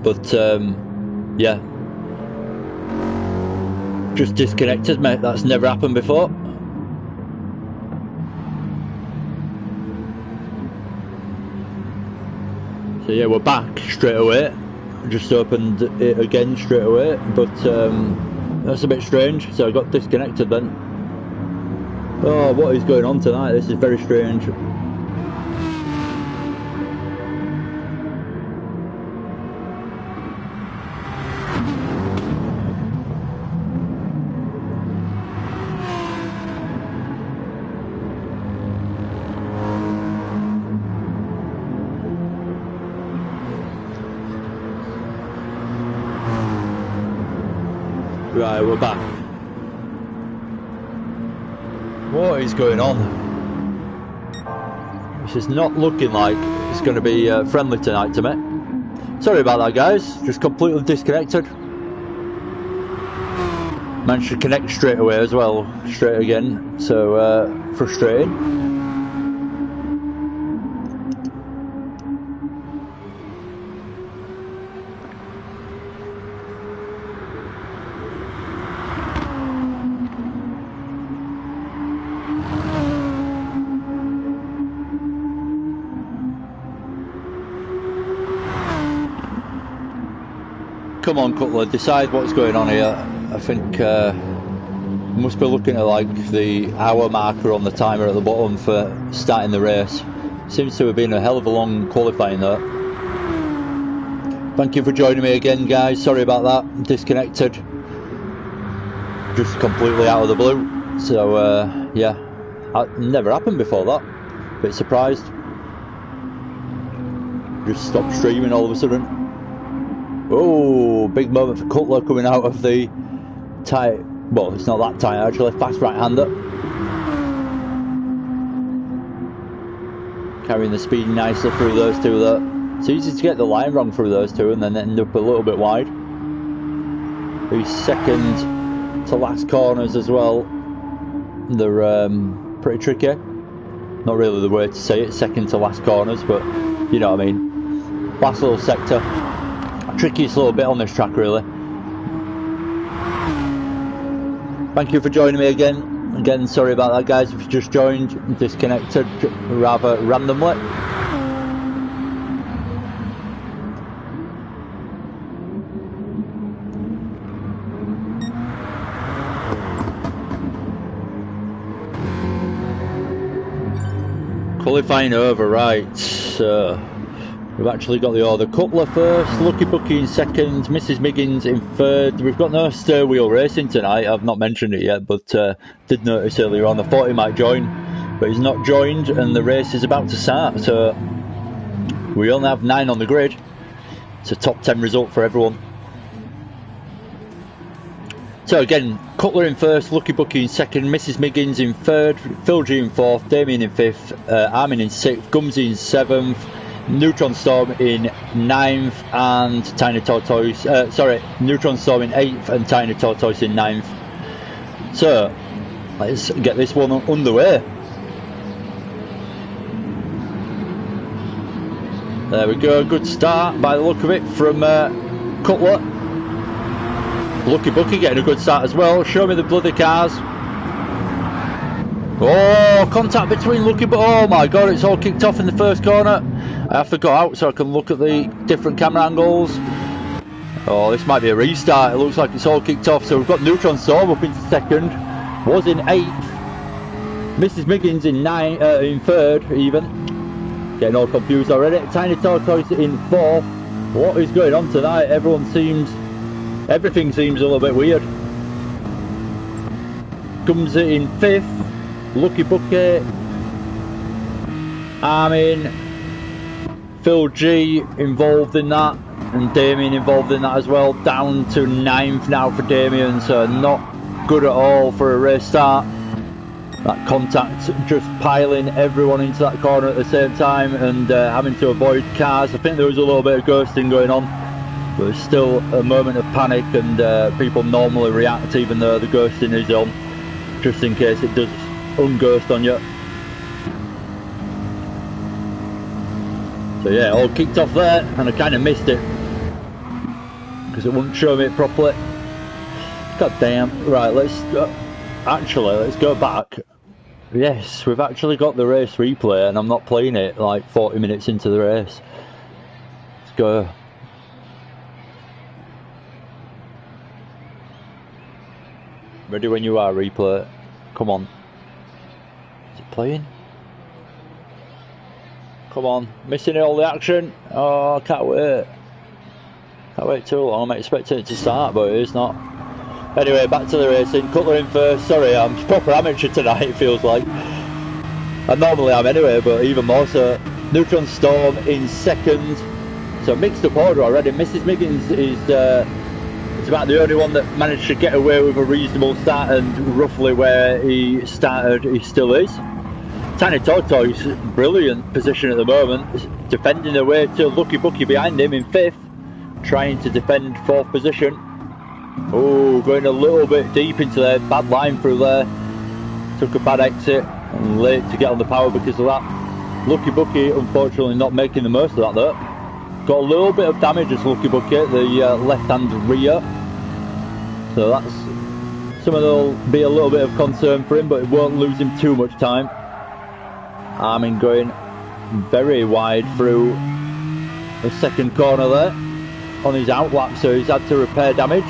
but yeah, just disconnected, mate. That's never happened before. So yeah, we're back straight away. Just opened it again straight away, but that's a bit strange. So I got disconnected then. Oh, what is going on tonight? This is very strange. Right, we're back. What is going on? This is not looking like it's going to be friendly tonight to me. Sorry about that, guys. Just completely disconnected. Managed to connect straight away as well, straight again. So frustrating. Come on, Cutler, decide what's going on here. I think must be looking at like the hour marker on the timer at the bottom for starting the race. Seems to have been a hell of a long qualifying though. Thank you for joining me again, guys. Sorry about that. Disconnected. Just completely out of the blue. So yeah, never happened before that. Bit surprised. Just stopped streaming all of a sudden. Oh, big moment for Cutler coming out of the tight. Well, it's not that tight actually. Fast right-hander. Carrying the speed nicely through those two there. It's easy to get the line wrong through those two and then end up a little bit wide. These second to last corners as well. They're pretty tricky. Not really the way to say it, second to last corners, but you know what I mean. Last little sector. Trickiest little bit on this track, really. Thank you for joining me again. Again, sorry about that, guys. If you just joined, disconnected rather randomly. Qualifying over, right. We've actually got the order. Cutler first, Lucky Bucky in second, Mrs. Miggins in third. We've got no steer wheel racing tonight. I've not mentioned it yet, but did notice earlier on. I thought he might join, but he's not joined, and the race is about to start. So we only have 9 on the grid. It's a top 10 result for everyone. So again, Cutler in first, Lucky Bucky in second, Mrs. Miggins in third, Phil G in fourth, Damien in fifth, Armin in sixth, Gumsy in seventh, Neutron Storm in 9th and Tiny Tortoise, Neutron Storm in 8th and Tiny Tortoise in 9th. So, let's get this one underway. There we go, good start by the look of it from Cutler. Lucky Bucky getting a good start as well. Show me the bloody cars. Oh, contact between Lucky Bucky. Oh my god, it's all kicked off in the first corner. I have to go out so I can look at the different camera angles. Oh, this might be a restart. It looks like it's all kicked off. So we've got Neutron Storm up into second. Was in 8th. Mrs. Miggins in third even. Getting all confused already. Tiny Tortoise in 4th. What is going on tonight? Everything seems a little bit weird. Gumsy in 5th. Lucky Bucky. Armin. Phil G involved in that, and Damien involved in that as well. Down to 9th now for Damien, so not good at all for a race start. That contact just piling everyone into that corner at the same time and having to avoid cars. I think there was a little bit of ghosting going on, but there's still a moment of panic, and people normally react even though the ghosting is on, just in case it does unghost on you. So yeah, all kicked off there, and I kind of missed it. because it wouldn't show me it properly. God damn. Right, let's go back. Yes, we've actually got the race replay and I'm not playing it like 40 minutes into the race. Let's go. Ready when you are, replay. Come on. Is it playing? Come on. Missing all the action. Oh, I can't wait. Can't wait too long. I'm expecting it to start, but it is not. Anyway, back to the racing. Cutler in first. Sorry, I'm proper amateur tonight, it feels like. I normally am anyway, but even more so. Neutron Storm in second. So mixed up order already. Mrs. Miggins is about the only one that managed to get away with a reasonable start, and roughly where he started he still is. Tiny Tortoise, brilliant position at the moment, defending their way to Lucky Bucky behind him in 5th, trying to defend 4th position. Oh, going a little bit deep into there, bad line through there, took a bad exit and late to get on the power because of that. Lucky Bucky unfortunately not making the most of that though. Got a little bit of damage as Lucky Bucky at the left hand rear, so that's something that'll be a little bit of concern for him, but it won't lose him too much time. Armin going very wide through the second corner there on his outlap, so he's had to repair damage.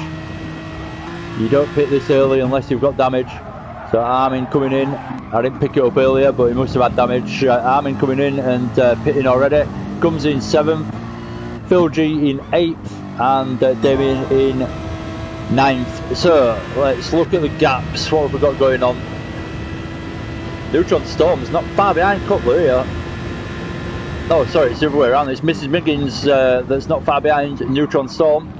You don't pick this early unless you've got damage. So Armin coming in, I didn't pick it up earlier but he must have had damage. Armin coming in and pitting already. Comes in 7th, Phil G in 8th and Damien in 9th. So let's look at the gaps. What have we got going on? Neutron Storm's not far behind Cutler here. Oh sorry, it's the other way around. It's Mrs. Miggins that's not far behind Neutron Storm.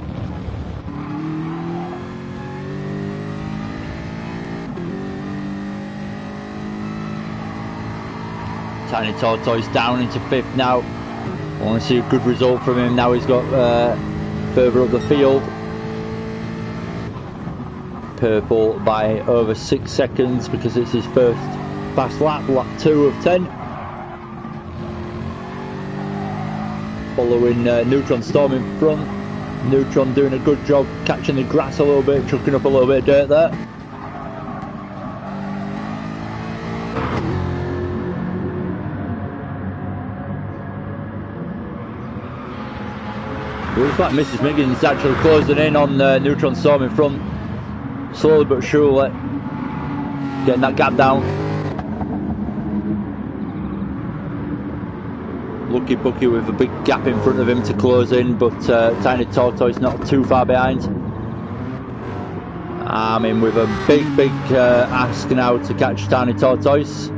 Tiny Tortoise down into 5th now. I want to see a good result from him now he's got further up the field. Purple by over 6 seconds because it's his first fast lap, lap 2 of 10. Following Neutron Storm in front. Neutron doing a good job catching the grass a little bit, chucking up a little bit of dirt there. It looks like Mrs. Miggins is actually closing in on Neutron Storm in front. Slowly but surely getting that gap down. Lucky Bucky with a big gap in front of him to close in, but Tiny Tortoise not too far behind. Armin with a big ask now to catch Tiny Tortoise.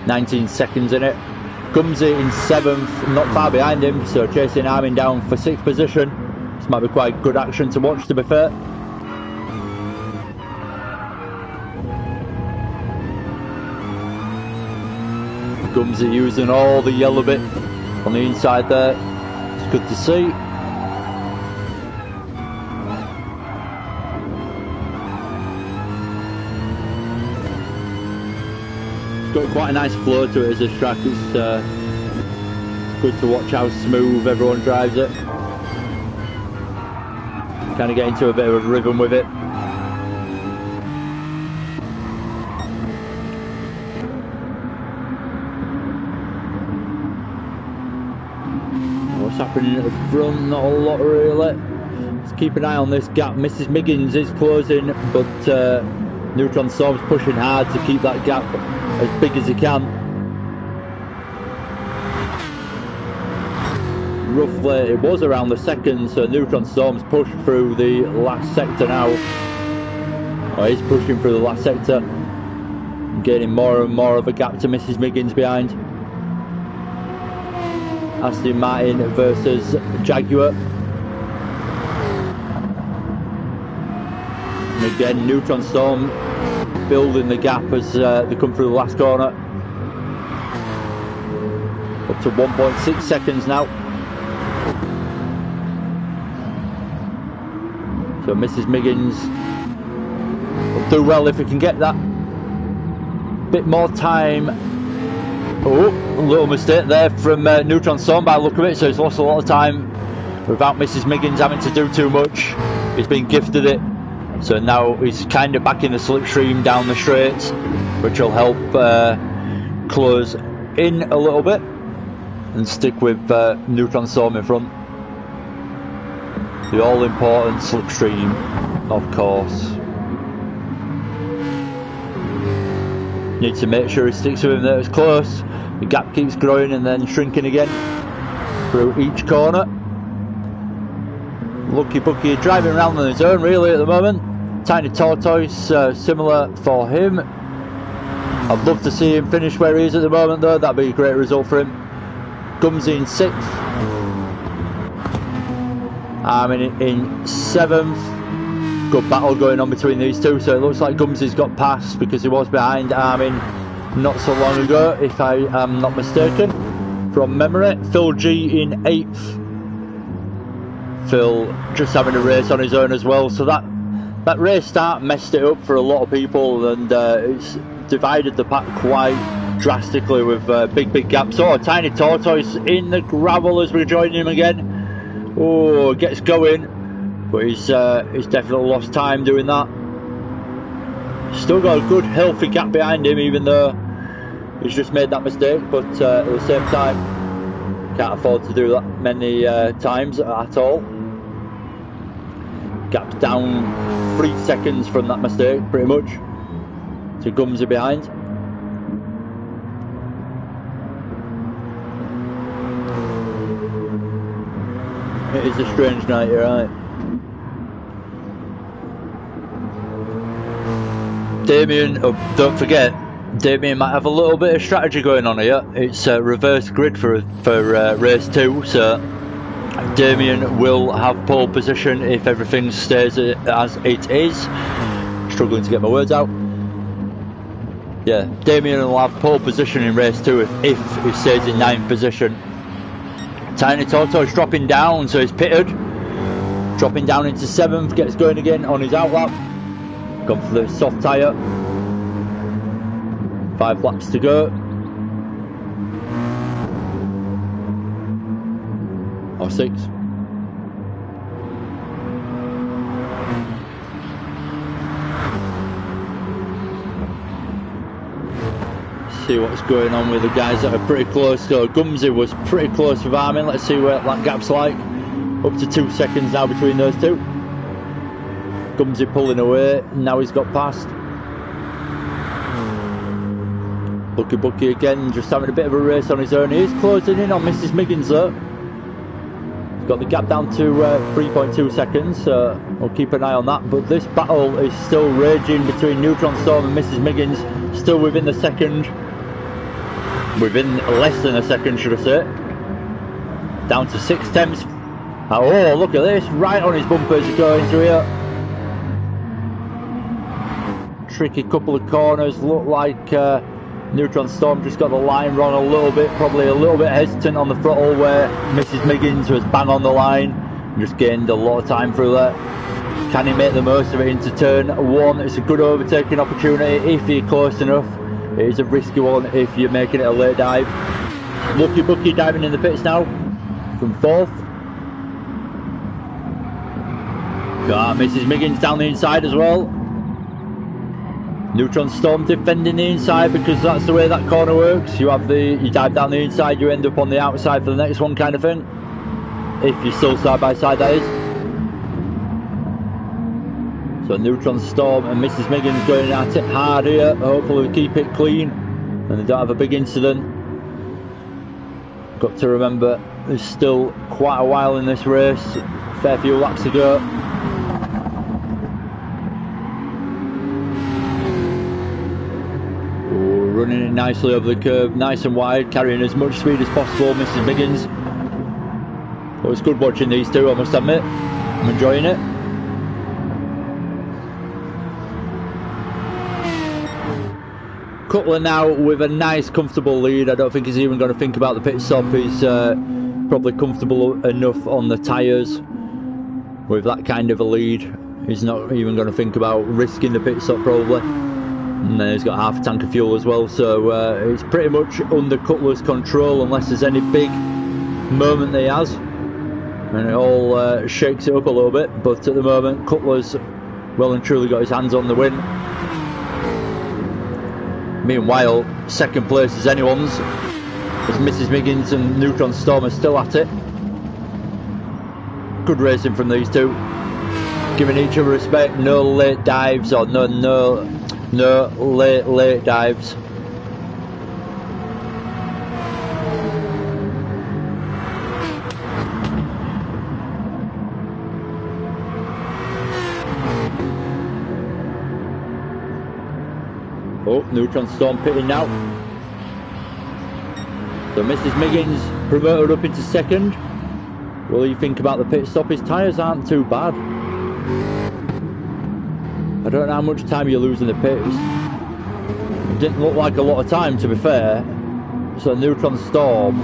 19 seconds in it. Comes in 7th, not far behind him, so chasing Armin down for 6th position. This might be quite good action to watch, to be fair. Gumsy using all the yellow bit on the inside there. It's good to see. It's got quite a nice flow to it as this track. It's good to watch how smooth everyone drives it. Kind of get into a bit of a rhythm with it. What's happening at the front? Not a lot really. Let's keep an eye on this gap. Mrs. Miggins is closing, but Neutron Storm's pushing hard to keep that gap as big as he can. Roughly it was around the second, so Neutron Storm's pushed through the last sector now. Oh, he's pushing through the last sector, gaining more and more of a gap to Mrs. Miggins behind. Aston Martin versus Jaguar. And again, Neutron Storm building the gap as they come through the last corner. Up to 1.6 seconds now. So Mrs. Miggins will do well if he can get that bit more time. Oh, a little mistake there from Neutron Storm by the look of it, so he's lost a lot of time without Mrs. Miggins having to do too much. He's been gifted it, so now he's kind of back in the slipstream down the straights, which will help close in a little bit and stick with Neutron Storm in front. The all-important slipstream, of course. Need to make sure he sticks with him there. It's close. The gap keeps growing and then shrinking again through each corner. Lucky Bucky driving around on his own really at the moment. Tiny Tortoise, similar for him. I'd love to see him finish where he is at the moment though. That'd be a great result for him. Gumsy in 6th. Armin in 7th. Good battle going on between these two, so it looks like Gumsy's got past because he was behind Armin not so long ago, if I am not mistaken, from memory. Phil G in 8th. Phil just having a race on his own as well, so that race start messed it up for a lot of people, and it's divided the pack quite drastically with big gaps. Oh, Tiny Tortoise in the gravel as we're joining him again. Oh, gets going, but he's definitely lost time doing that. Still got a good healthy gap behind him, even though he's just made that mistake, but at the same time can't afford to do that many times at all. Gap's down 3 seconds from that mistake pretty much to Gumsy behind. It is a strange night, you're right. Damien, oh, don't forget, Damien might have a little bit of strategy going on here. It's a reverse grid for race 2, so Damien will have pole position if everything stays as it is. Struggling to get my words out. Yeah, Damien will have pole position in race 2 if he stays in 9th position. Tiny Tortoise dropping down, so he's pitted. Dropping down into 7th, gets going again on his outlap. Gone for the soft tyre. 5 laps to go. Or 6. See what's going on with the guys that are pretty close. So Gumsy was pretty close with Armin. Let's see what that gap's like. Up to 2 seconds now between those two. Gumsy pulling away. Now he's got past. Lucky Bucky again, just having a bit of a race on his own. He is closing in on Mrs. Miggins though. He's got the gap down to 3.2 seconds, so we'll keep an eye on that. But this battle is still raging between Neutron Storm and Mrs. Miggins. Still within the second. Within less than a second, should I say. Down to 6 tenths. Oh, look at this. Right on his bumper as he goes into here. Tricky couple of corners. Look like Neutron Storm just got the line wrong a little bit. Probably a little bit hesitant on the throttle where Mrs. Miggins was bang on the line. Just gained a lot of time through there. Can he make the most of it into turn 1? It's a good overtaking opportunity if you're close enough. It is a risky one if you're making it a late dive. Lucky Bucky diving in the pits now from 4th. Got Mrs. Miggins down the inside as well. Neutron Storm defending the inside because that's the way that corner works. You dive down the inside, you end up on the outside for the next one, kind of thing. If you're still side by side, that is. So Neutron Storm and Mrs. Miggins going at it hard here. Hopefully we keep it clean and they don't have a big incident. Got to remember there's still quite a while in this race. Fair few laps to go. Oh, running it nicely over the curb, nice and wide, carrying as much speed as possible, Mrs. Miggins. Well, it's good watching these two, I must admit. I'm enjoying it. Cutler now with a nice comfortable lead. I don't think he's even going to think about the pit stop. He's probably comfortable enough on the tyres with that kind of a lead. He's not even going to think about risking the pit stop probably. And then he's got half a tank of fuel as well, so it's pretty much under Cutler's control unless there's any big moment that he has. and it all shakes it up a little bit, but at the moment Cutler's well and truly got his hands on the win. Meanwhile, second place is anyone's, as Mrs. Miggins and Neutron Storm are still at it. Good racing from these two, giving each other respect. No late dives, or no late dives. Oh, Neutron Storm pitting now. So Mrs. Miggins promoted up into second. What do you think about the pit stop? His tyres aren't too bad. I don't know how much time you lose in the pits. It didn't look like a lot of time, to be fair. So Neutron Storm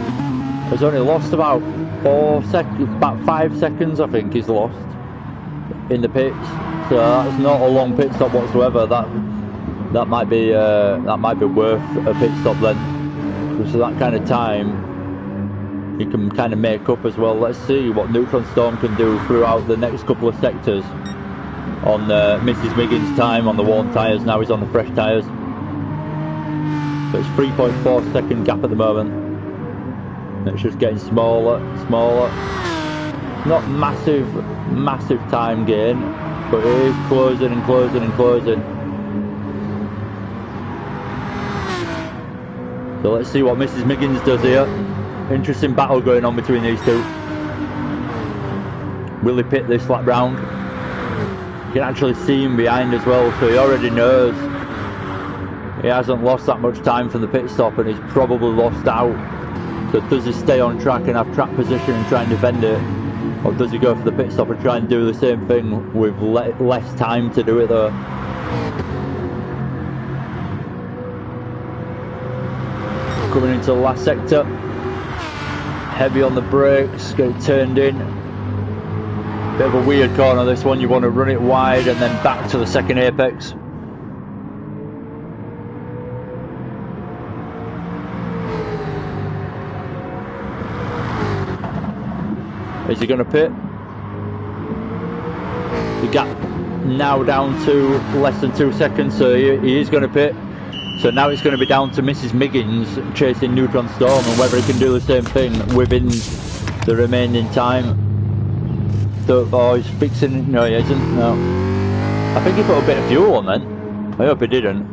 has only lost about 4 seconds, about 5 seconds I think he's lost in the pits. So that's not a long pit stop whatsoever. That might be worth a pit stop then. So that kind of time you can kind of make up as well. Let's see what Neutron Storm can do throughout the next couple of sectors on Mrs. Miggins' time on the worn tyres. Now he's on the fresh tyres. So it's 3.4 second gap at the moment. And it's just getting smaller. Not massive time gain, but it is closing and closing. So let's see what Mrs. Miggins does here. Interesting battle going on between these two. Will he pit this lap round? You can actually see him behind as well, so he already knows he hasn't lost that much time from the pit stop, and he's probably lost out. So does he stay on track and have track position and try and defend it, or does he go for the pit stop and try and do the same thing with less time to do it though? Coming into the last sector, heavy on the brakes, get it turned in. Bit of a weird corner this one, you want to run it wide and then back to the second apex. Is he going to pit? The gap now down to less than 2 seconds, so he is going to pit. So now it's going to be down to Mrs. Miggins chasing Neutron Storm and whether he can do the same thing within the remaining time. So, oh, he's fixing it. No, he isn't. No. I think he put a bit of fuel on then. I hope he didn't.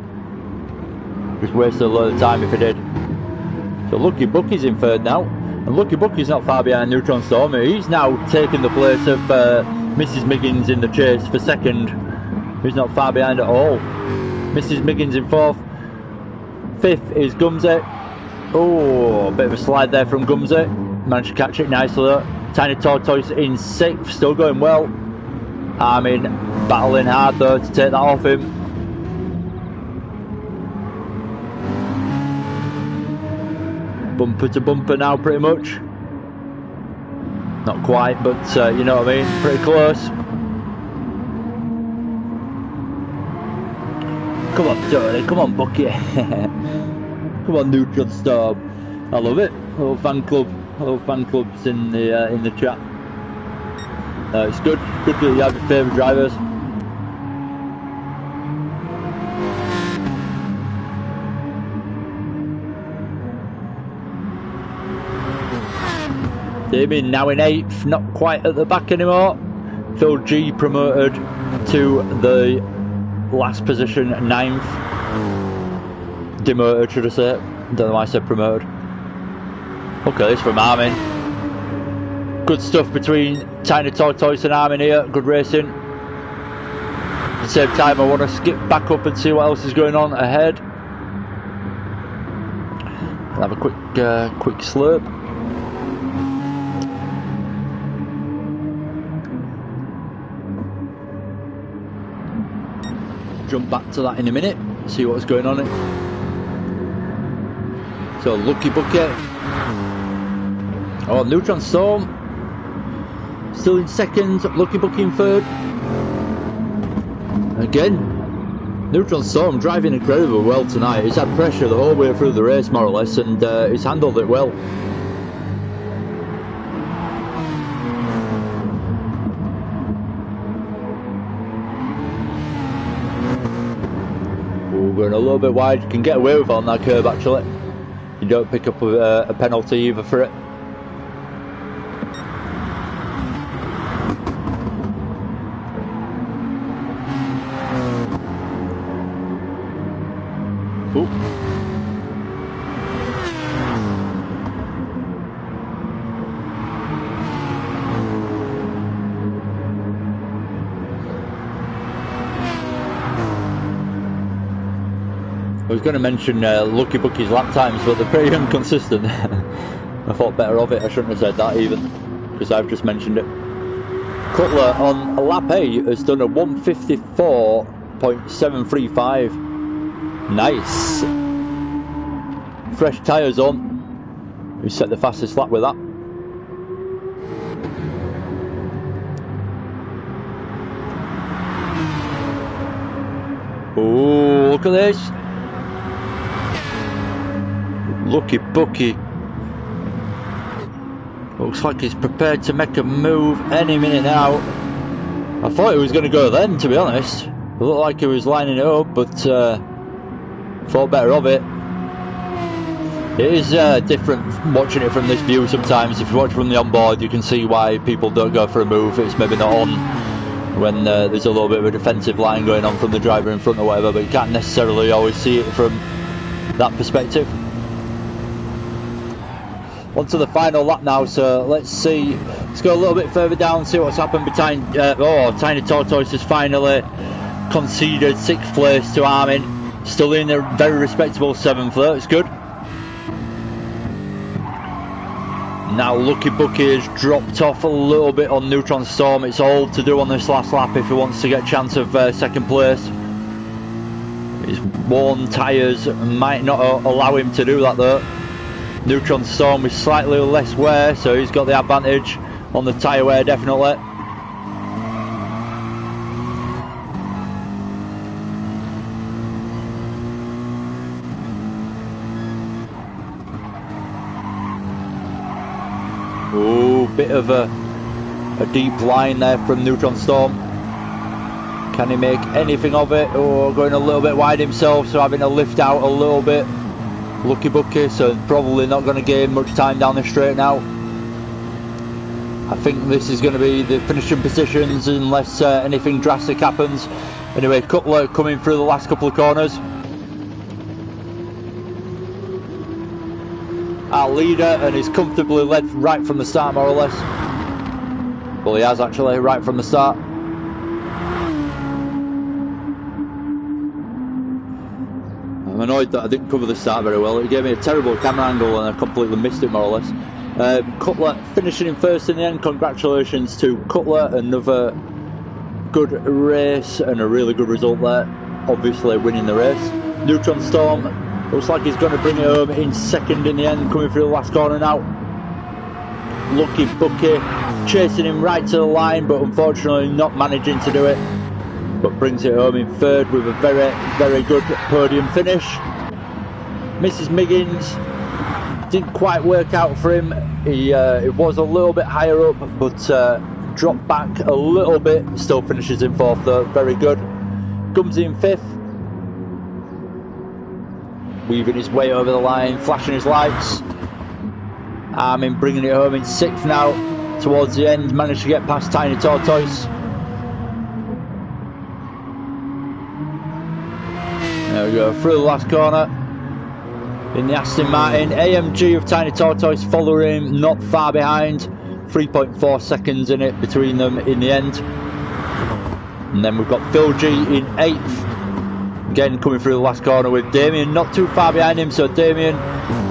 Just wasted a lot of time if he did. So Lucky Bucky's in third now. And Lucky Bucky's not far behind Neutron Storm. He's now taking the place of Mrs. Miggins in the chase for second. He's not far behind at all. Mrs. Miggins in fourth. Fifth is Gumsy. Oh, a bit of a slide there from Gumsy. Managed to catch it nicely though. Tiny Tortoise in sixth, still going well. Armin battling hard though to take that off him. Bumper to bumper now pretty much. Not quite, but you know what I mean, pretty close. Come on, Tony, come on, Bucky. Come on, Neutron Storm. I love it. Little fan clubs in the chat. It's good that you have your favourite drivers. Damien now in 8th, not quite at the back anymore. Phil G promoted to the last position, 9th. Demoted, should I say. Don't know why I said promoted. Okay, this from Armin. Good stuff between Tiny Tortoise and Armin here. Good racing. At the same time, I want to skip back up and see what else is going on ahead. I'll have a quick slurp. Jump back to that in a minute, see what's going on. So Lucky Bucket. Oh, Neutron Storm still in second, Lucky Bucket in third. Again, Neutron Storm driving incredibly well tonight. He's had pressure the whole way through the race more or less, and he's handled it well. a little bit wide. You can get away with it on that curve actually. You don't pick up a penalty either for it. Ooh. I was going to mention Lucky Bucky's lap times, but they're pretty inconsistent. I thought better of it. I shouldn't have said that even, because I've just mentioned it. Cutler on lap 8 has done a 154.735. Nice. Fresh tyres on. He set the fastest lap with that. Oh, look at this. Lucky Bucky. Looks like he's prepared to make a move any minute now. I thought he was going to go then, to be honest. It looked like he was lining it up, but thought better of it. It is different watching it from this view sometimes. If you watch from the onboard, you can see why people don't go for a move. It's maybe not on when there's a little bit of a defensive line going on from the driver in front or whatever, but you can't necessarily always see it from that perspective. On to the final lap now, so let's see. Let's go a little bit further down, see what's happened behind. Tiny Tortoise has finally conceded 6th place to Armin. Still in a very respectable 7th though, it's good. Now Lucky Bucky has dropped off a little bit on Neutron Storm. It's all to do on this last lap if he wants to get a chance of 2nd place. His worn tyres might not allow him to do that though. Neutron Storm with slightly less wear, so he's got the advantage on the tyre wear definitely. Oh, bit of a deep line there from Neutron Storm. Can he make anything of it? Oh, going a little bit wide himself, so having to lift out a little bit. Lucky Bucky, so probably not going to gain much time down the straight now. I think this is going to be the finishing positions unless anything drastic happens. Anyway, Cutler coming through the last couple of corners. Our leader, and he's comfortably led right from the start more or less. Well, he has actually, right from the start. I'm annoyed that I didn't cover the start very well. It gave me a terrible camera angle and I completely missed it more or less. Cutler finishing in 1st in the end. Congratulations to Cutler. Another good race and a really good result there. Obviously winning the race. Neutron Storm looks like he's going to bring it home in 2nd in the end. Coming through the last corner now. Lucky Bucky chasing him right to the line, but unfortunately not managing to do it. But brings it home in 3rd with a very, very good podium finish. Mrs. Miggins didn't quite work out for him. It was a little bit higher up, but dropped back a little bit. Still finishes in 4th though, very good. Comes in 5th. Weaving his way over the line, flashing his lights. Armin bringing it home in 6th now. Towards the end, managed to get past Tiny Tortoise. There we go, through the last corner in the Aston Martin. AMG of Tiny Tortoise following him not far behind. 3.4 seconds in it between them in the end. And then we've got Phil G in 8th. Again coming through the last corner with Damien not too far behind him. So Damien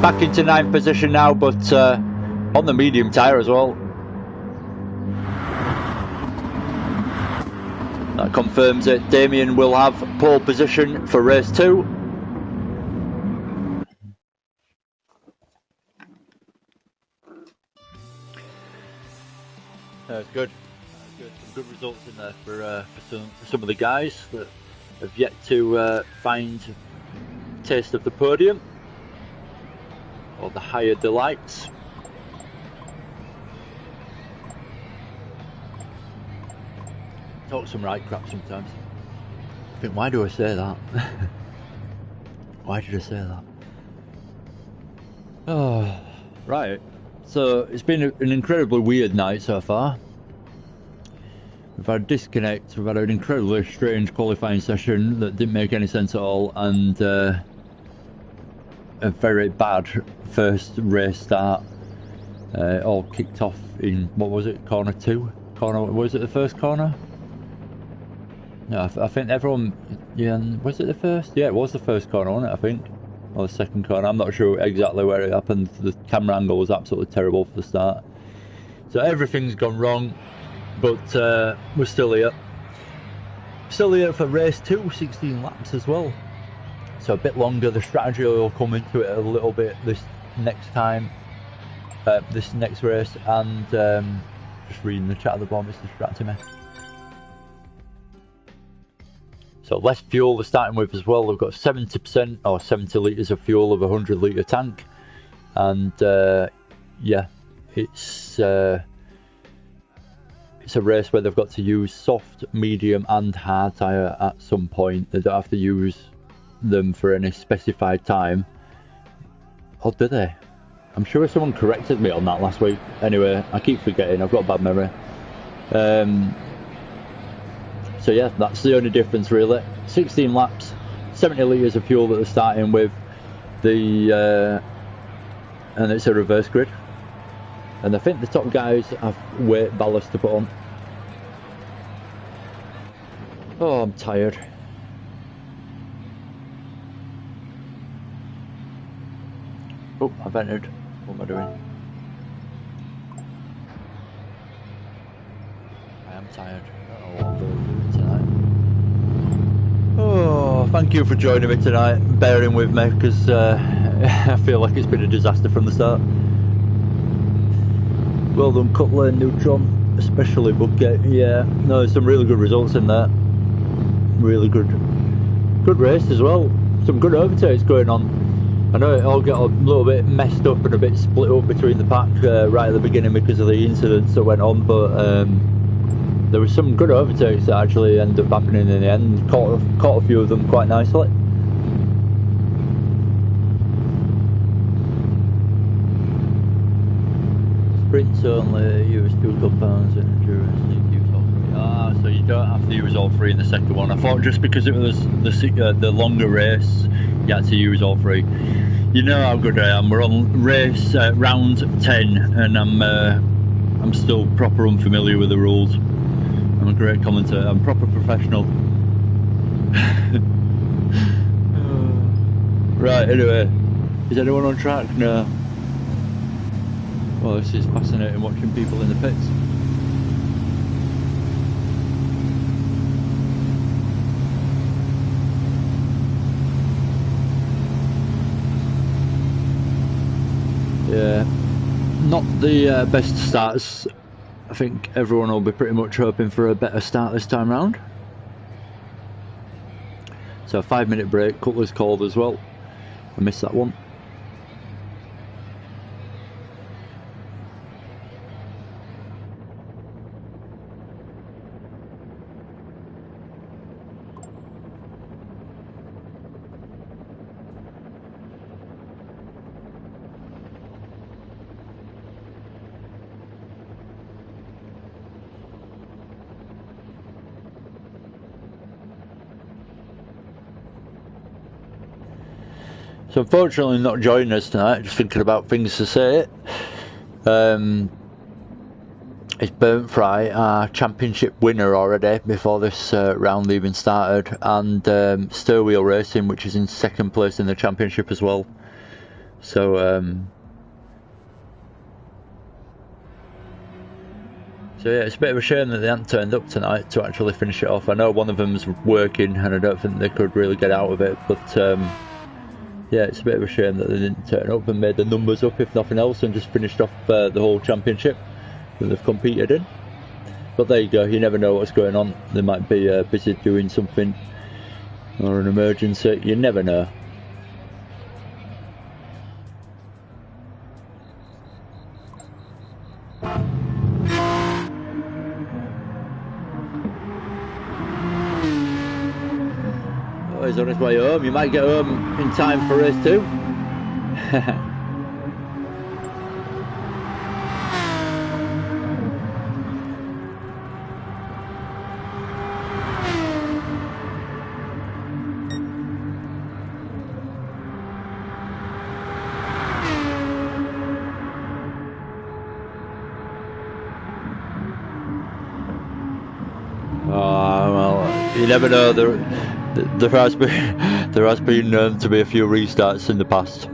back into 9th position now, but on the medium tyre as well. That confirms it. Damien will have pole position for race 2. That's good. Some good results in there for some of the guys that have yet to find taste of the podium or the higher delights. Talk some right crap sometimes. I think, why do I say that? Why did I say that? Oh, right. So it's been an incredibly weird night so far. We've had a disconnect, we've had an incredibly strange qualifying session that didn't make any sense at all, and a very bad first race start. All kicked off in, what was it, corner 2? Was it the first corner? No, I think everyone, yeah, was it the first? Yeah, it was the first corner, wasn't it, I think? Or the second corner, I'm not sure exactly where it happened. The camera angle was absolutely terrible for the start. So everything's gone wrong, but we're still here. Still here for race 2, 16 laps as well. So a bit longer, the strategy will come into it a little bit this next time, this next race, and just reading the chat at the bottom, it's distracting me. So less fuel they're starting with as well. They've got 70% or 70 litres of fuel of a 100 litre tank, and yeah, it's a race where they've got to use soft, medium and hard tyre at some point. They don't have to use them for any specified time. Or do they? I'm sure someone corrected me on that last week. Anyway, I keep forgetting, I've got a bad memory. So yeah, that's the only difference really. 16 laps, 70 litres of fuel that they're starting with, and it's a reverse grid. And I think the top guys have weight ballast to put on. Oh, I'm tired. Oh, I've entered. What am I doing? I am tired. I don't know what I'm doing tonight. Oh, thank you for joining me tonight, bearing with me, because I feel like it's been a disaster from the start. Well done, Cutler and Neutron, especially Bucket. Yeah, no, there's some really good results in there. Really good race as well. Some good overtakes going on. I know it all got a little bit messed up and a bit split up between the pack right at the beginning because of the incidents that went on, but there was some good overtakes that actually ended up happening in the end. Caught a few of them quite nicely. Sprints only use 2 compounds and endurance use all 3. Ah, so you don't have to use all 3 in the second one. I thought just because it was the longer race, you had to use all 3. You know how good I am. We're on race round 10, and I'm still proper unfamiliar with the rules. I'm a great commentator. I'm proper professional. Right. Anyway, is anyone on track? No. Well, this is fascinating watching people in the pits. Yeah, not the best starts. I think everyone will be pretty much hoping for a better start this time round. So a 5-minute break, Cutler's called as well. I missed that one. So unfortunately not joining us tonight, just thinking about things to say. It's Burnt Fry, our championship winner already before this round even started, and Stirwheel Racing, which is in 2nd place in the championship as well. So yeah, it's a bit of a shame that they haven't turned up tonight to actually finish it off. I know one of them's working and I don't think they could really get out of it, but yeah, it's a bit of a shame that they didn't turn up and made the numbers up, if nothing else, and just finished off the whole championship that they've competed in. But there you go, you never know what's going on. They might be busy doing something or an emergency, you never know. he's on his way home. You might get home in time for race 2. You never know. There has been known to be a few restarts in the past.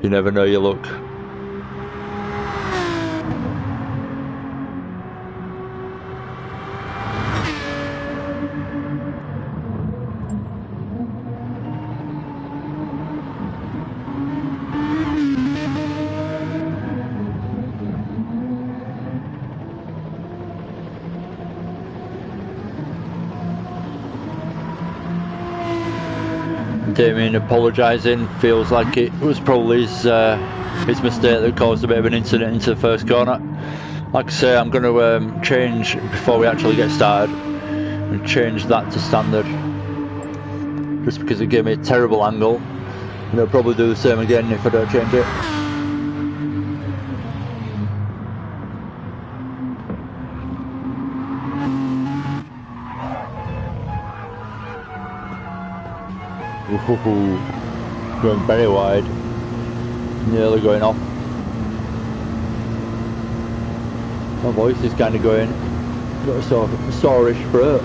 You never know your luck. Damien apologising, feels like it was probably his mistake that caused a bit of an incident into the first corner. Like I say, I'm going to change before we actually get started and change that to standard, just because it gave me a terrible angle, and I'll probably do the same again if I don't change it. Ooh, going very wide, nearly going off. My voice is kind of going, got a sort of sorish throat.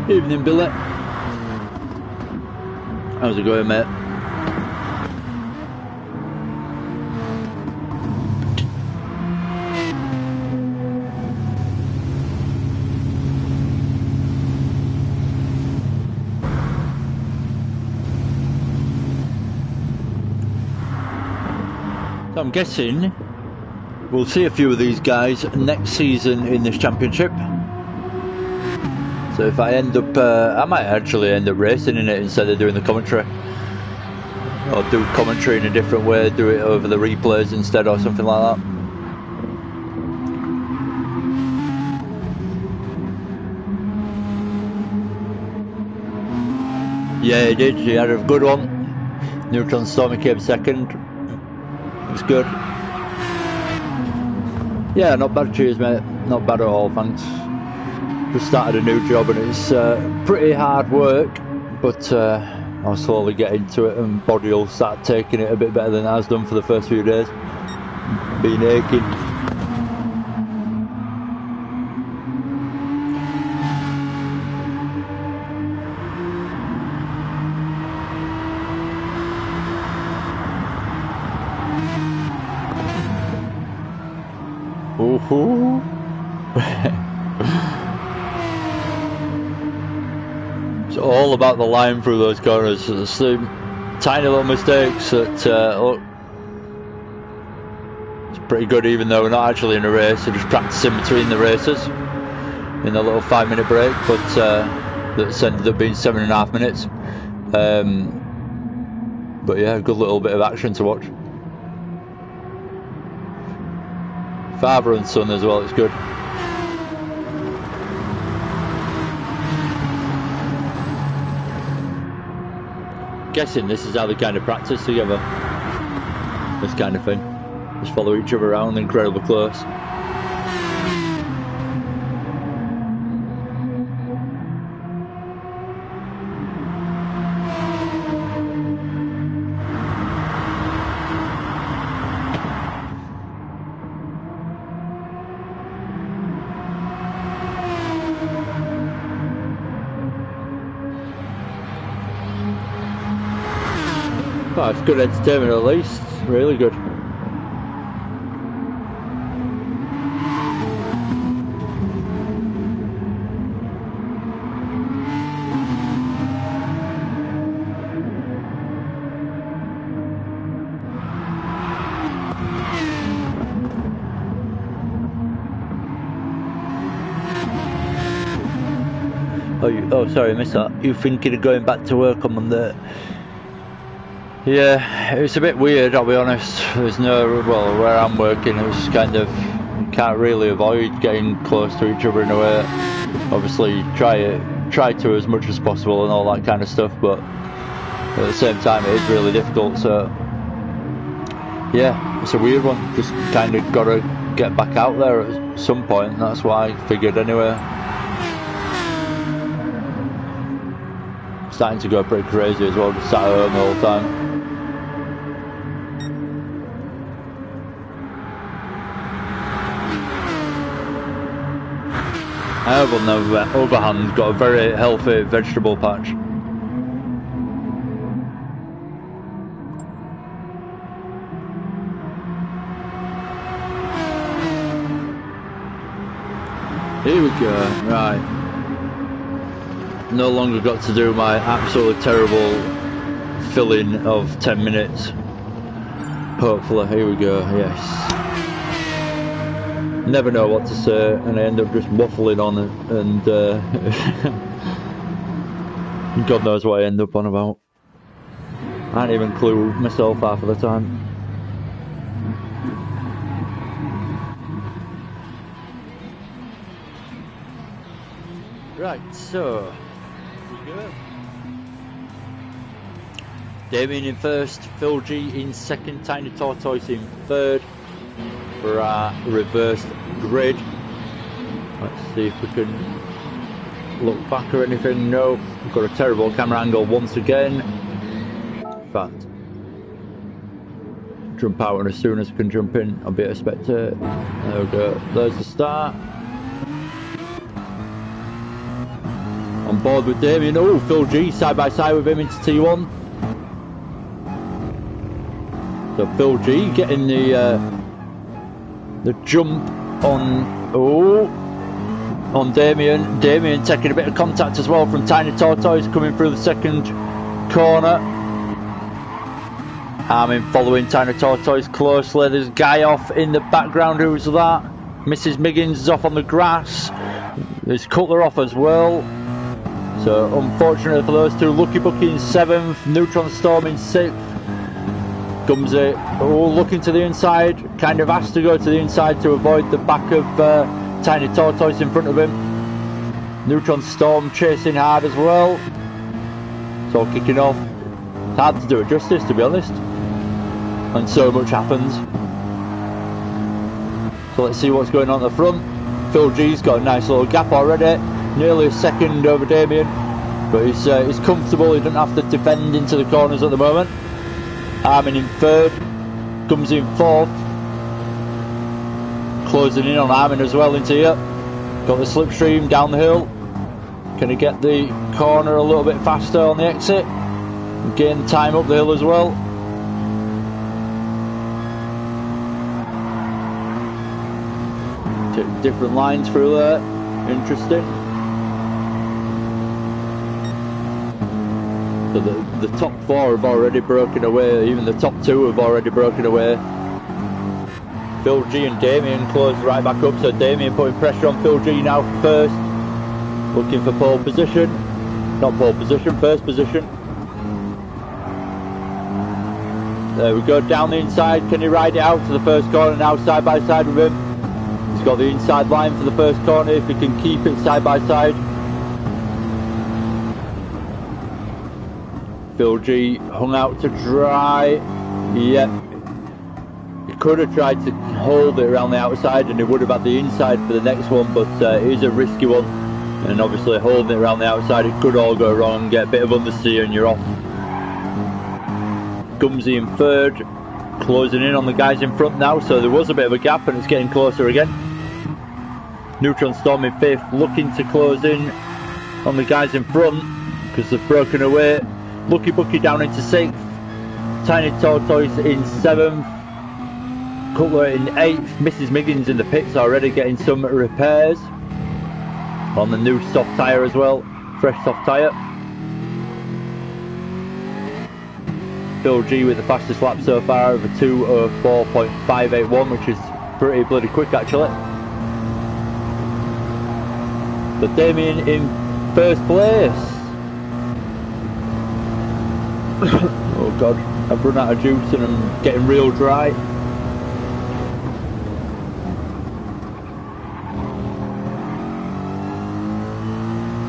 Evening, Billy. How's it going, mate? So I'm guessing we'll see a few of these guys next season in this championship. So if I end up, I might actually end up racing in it instead of doing the commentary, or do commentary in a different way, do it over the replays instead, or something like that. Yeah, he did. He had a good one. Neutron Stormy came second. It was good. Yeah, not bad. Cheers, mate. Not bad at all. Thanks. Just started a new job and it's pretty hard work, but I'll slowly get into it and body will start taking it a bit better than it has done for the first few days. Been aching. Ooh. It's all about the line through those corners. There's some tiny little mistakes that look, it's pretty good, even though we're not actually in a race. We're just practicing between the races in a little 5-minute break, but that's ended up being 7.5 minutes. But yeah, a good little bit of action to watch. Father and son as well, it's good. Guessing this is how they kind of practice together, this kind of thing, just follow each other around incredibly close. Oh, it's good entertainment at least, really good. Oh, sorry, I missed that. You thinking of going back to work on Monday? Yeah, it's a bit weird, I'll be honest. There's no, well, where I'm working, it's kind of, can't really avoid getting close to each other in a way. Obviously, try to as much as possible and all that kind of stuff, but at the same time, it is really difficult. So, yeah, it's a weird one. Just kind of got to get back out there at some point. That's what I figured anyway. Starting to go pretty crazy as well, just sat at home the whole time. I have on the other hand got a very healthy vegetable patch. Here we go, right. No longer got to do my absolutely terrible fill-in of 10 minutes. Hopefully, here we go, yes. Never know what to say, and I end up just waffling on it, and God knows what I end up on about. I don't even clue myself half of the time. Right, so here we go. Damien in first, Phil G in second, Tiny Tortoise in third for our reversed grid. Let's see if we can look back or anything. No, we've got a terrible camera angle once again. In fact, jump out, and as soon as I can jump in, I'll be a spectator. There we go, there's the start. On board with Damien. Oh, Phil G side by side with him into T1. So Phil G getting the jump on Damien. Damien taking a bit of contact as well from Tiny Tortoise coming through the second corner. Armin following Tiny Tortoise closely. There's a guy off in the background. Who's that? Mrs. Miggins is off on the grass. There's Cutler off as well. So unfortunately for those two, Lucky Bucky in 7th, Neutron Storm in 6th. Gumsy, looking to the inside, kind of has to go to the inside to avoid the back of Tiny Tortoise in front of him. Neutron Storm chasing hard as well. It's all kicking off. It's hard to do it justice, to be honest. And so much happens. So let's see what's going on at the front. Phil G's got a nice little gap already. Nearly a second over Damien, but he's comfortable. He doesn't have to defend into the corners at the moment. Armin in third, comes in fourth, closing in on Armin as well into here. Got the slipstream down the hill. Can he get the corner a little bit faster on the exit? Gain time up the hill as well. Take different lines through there. Interesting. So the top 4 have already broken away, even the top 2 have already broken away. Phil G and Damien closed right back up, so Damien putting pressure on Phil G now for first. Looking for pole position. Not pole position, first position. There we go, down the inside. Can he ride it out to the first corner now, side by side with him? He's got the inside line for the first corner, if he can keep it side by side. Phil G hung out to dry. Yep. He could have tried to hold it around the outside and he would have had the inside for the next one, but it is a risky one. And obviously holding it around the outside, it could all go wrong, get a bit of understeer and you're off. Gumsy in third, closing in on the guys in front now, so there was a bit of a gap and it's getting closer again. Neutron Storm in 5th, looking to close in on the guys in front because they've broken away. Lucky Bucky down into 6th, Tiny Tortoise in 7th, Cutler in 8th, Mrs. Miggins in the pits already getting some repairs on the new soft tyre as well, fresh soft tyre. Phil G with the fastest lap so far over 2:04.581, which is pretty bloody quick actually. So Damien in first place. Oh god, I've run out of juice and I'm getting real dry.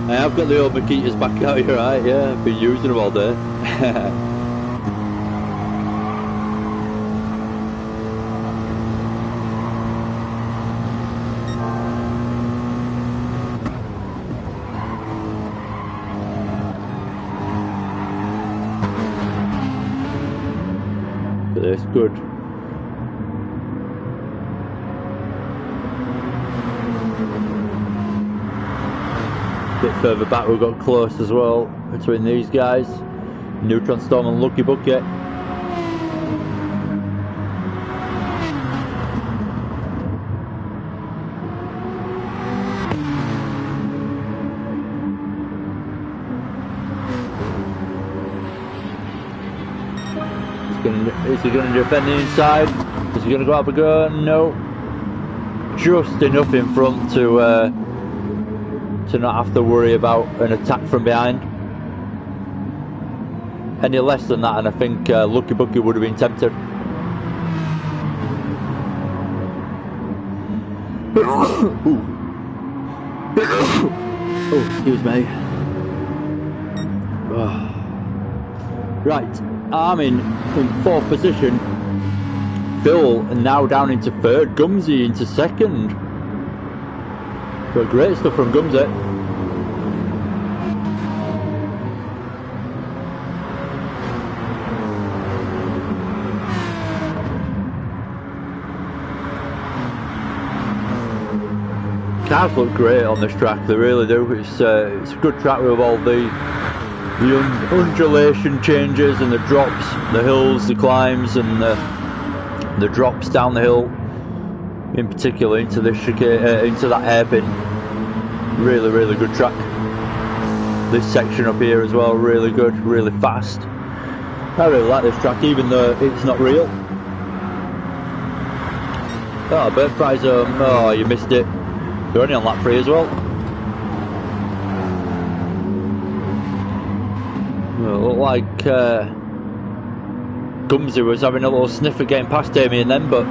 I have got the old Makitas back out here, right? Yeah, I've been using them all day. That's good. Bit further back we got close as well between these guys, Neutron Storm and Lucky Bucket. Is he going to defend the inside? Is he going to go up a go? No. Just enough in front to not have to worry about an attack from behind. Any less than that and I think Lucky Bucket would have been tempted. Oh, excuse me. Right, I'm in 4th position. Phil now down into 3rd. Gumsy into 2nd. But great stuff from Gumsy. Cars look great on this track, they really do. It's a good track with all the undulation changes and the drops, the hills, the climbs, and the drops down the hill. In particular into this into that hairpin. Really, really good track. This section up here as well, really good, really fast. I really like this track, even though it's not real. Oh, bird fry zone. Oh, you missed it. You're only on lap 3 as well. Well, it looked like Gumsy was having a little sniff at getting past Damien then, but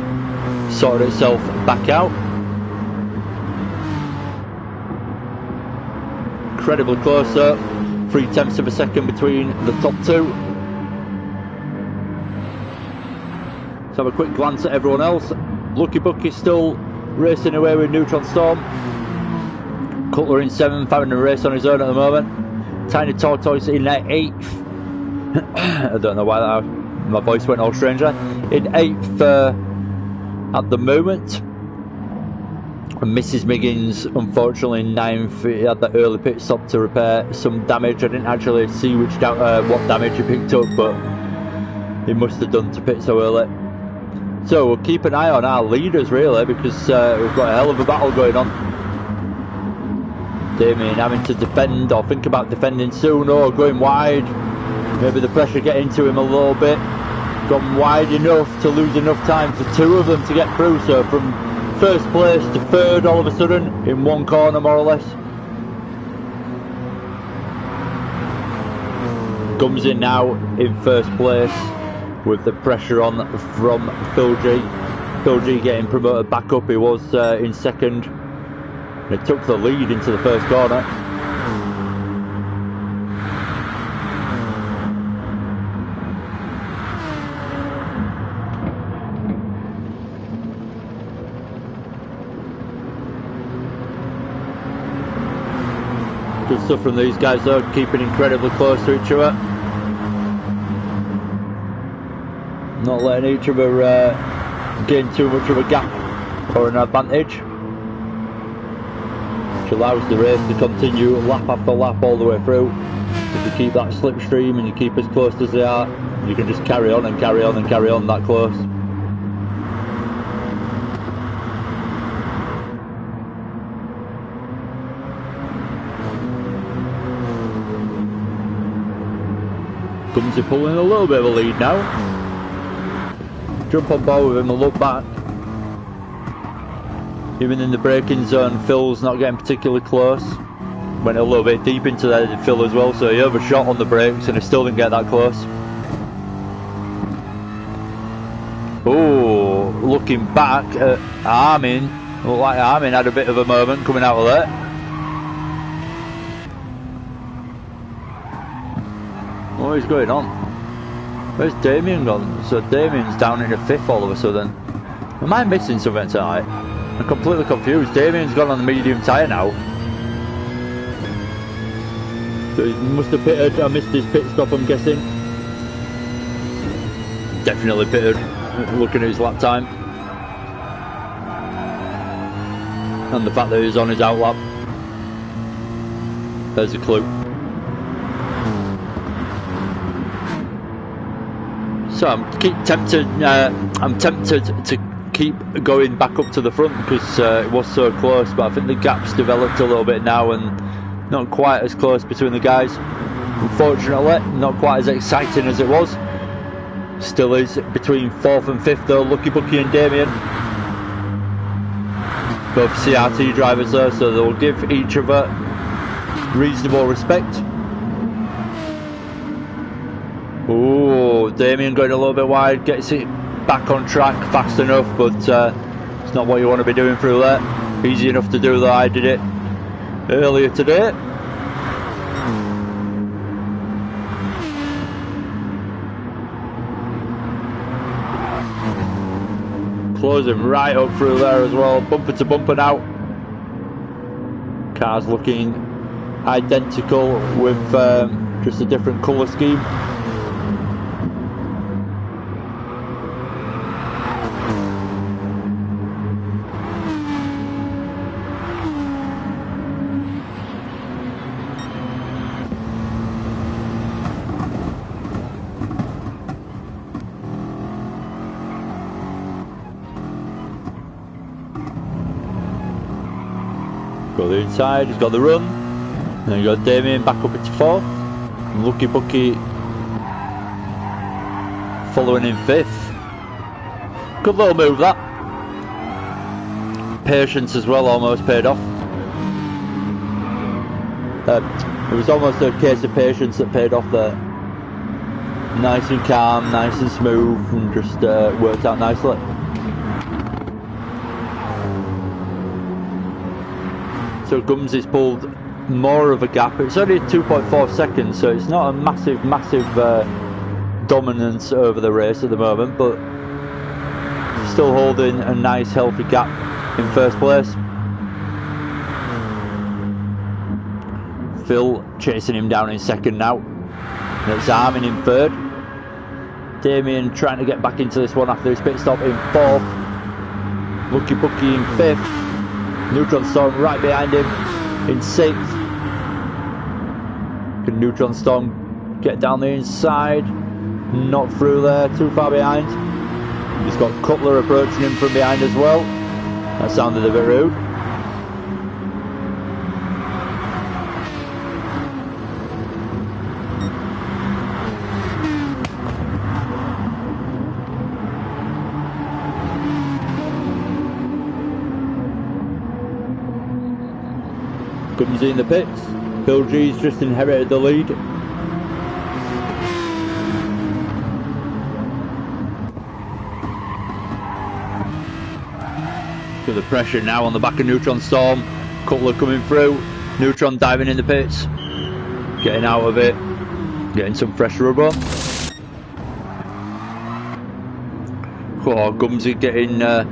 sorted itself back out. Incredibly close though. 0.3 of a second between the top 2. Let's have a quick glance at everyone else. Lucky Bucky still racing away with Neutron Storm. Cutler in 7th, having a race on his own at the moment. Tiny Tortoise in 8th. I don't know why my voice went all strange there. In 8th at the moment. And Mrs. Miggins, unfortunately, in 9th. He had that early pit stop to repair some damage. I didn't actually see what damage he picked up, but he must have done to pit so early. So we'll keep an eye on our leaders really, because we've got a hell of a battle going on. Damien having to defend or think about defending soon, or going wide. Maybe the pressure getting to him a little bit. Gone wide enough to lose enough time for 2 of them to get through. So from 1st place to 3rd all of a sudden in 1 corner more or less. Comes in now in 1st place with the pressure on from Phil G. Phil G getting promoted back up. He was in 2nd. He took the lead into the 1st corner. Good stuff from these guys though, keeping incredibly close to each other. Not letting each other gain too much of a gap or an advantage, which allows the race to continue lap after lap all the way through. If you keep that slipstream and you keep as close as they are, you can just carry on and carry on and carry on that close. Gumsy pulling a little bit of a lead now. Jump on board with him and look back. Even in the braking zone, Phil's not getting particularly close. went a little bit deep into there, did Phil as well, so he overshot on the brakes and he still didn't get that close. Oh, looking back at Armin, looked like Armin had a bit of a moment coming out of there. What is going on? Where's Damien gone? So Damien's down in the 5th all of a sudden. Am I missing something tonight? I'm completely confused. Damien's gone on the medium tyre now. So he must have pitted. I missed his pit stop, I'm guessing. Definitely pitted, looking at his lap time. And the fact that he's on his out lap. There's a clue. So I'm tempted to keep going back up to the front because it was so close, but I think the gap's developed a little bit now and not quite as close between the guys. Unfortunately, not quite as exciting as it was. Still is between 4th and 5th though, Lucky Bucky and Damien. Both CRT drivers there, so they'll give each other reasonable respect. Oh, Damien going a little bit wide, gets it back on track fast enough, but it's not what you want to be doing through there. Easy enough to do though, I did it earlier today. Closing right up through there as well, bumper to bumper now. Cars looking identical with just a different colour scheme. Got the inside, he's got the run, and then you got Damien back up into 4th, and Lucky Bucky following in 5th. Good little move that. Patience as well almost paid off. It was almost a case of patience that paid off there. Nice and calm, nice and smooth, and just worked out nicely. So Gumsy's pulled more of a gap. It's only 2.4 seconds, so it's not a massive dominance over the race at the moment, but still holding a nice healthy gap in 1st place. Phil chasing him down in 2nd now. And it's Armin in 3rd. Damien trying to get back into this one after his pit stop in 4th. Lucky Bucky in 5th. Neutron Storm right behind him in 6th. Can Neutron Storm get down the inside? Not through there, too far behind. He's got Cutler approaching him from behind as well. That sounded a bit rude. Comes in the pits. Phil G's just inherited the lead. So the pressure now on the back of Neutron Storm. Cutler coming through. Neutron diving in the pits. Getting out of it. Getting some fresh rubber. Oh, Gumsy getting a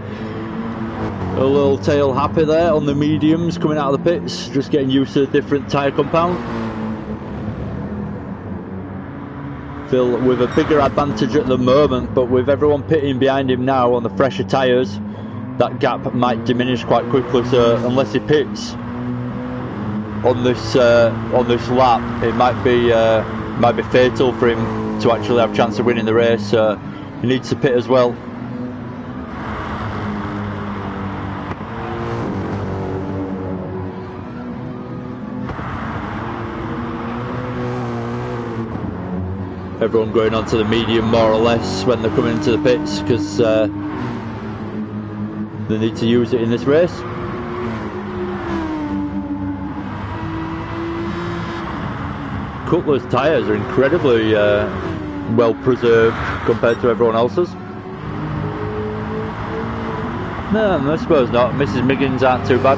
little tail happy there on the mediums coming out of the pits, just getting used to the different tyre compound. Phil with a bigger advantage at the moment, but with everyone pitting behind him now on the fresher tyres, that gap might diminish quite quickly, so unless he pits on this lap, it might be fatal for him to actually have a chance of winning the race, so he needs to pit as well. Everyone going onto the medium more or less when they're coming into the pits because they need to use it in this race. Cutler's tyres are incredibly well preserved compared to everyone else's. No, I suppose not. Mrs. Miggins aren't too bad.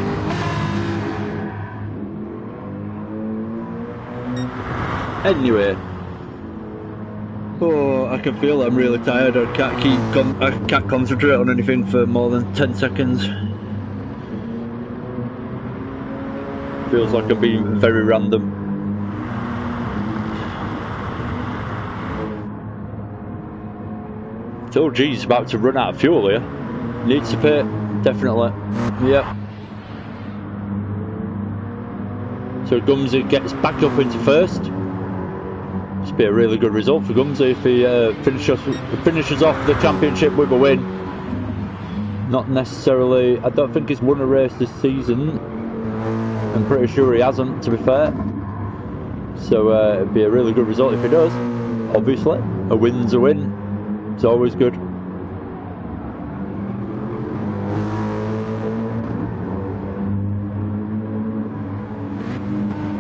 Anyway, oh, I can feel I'm really tired. I can't concentrate on anything for more than 10 seconds. Feels like I'm being very random. Oh geez, about to run out of fuel here. Needs to pit, definitely. Yep. So Gumsy gets back up into first. This be a really good result for Gumsy if he finishes off the championship with a win. Not necessarily, I don't think he's won a race this season. I'm pretty sure he hasn't, to be fair. So it'd be a really good result if he does. Obviously, a win's a win. It's always good.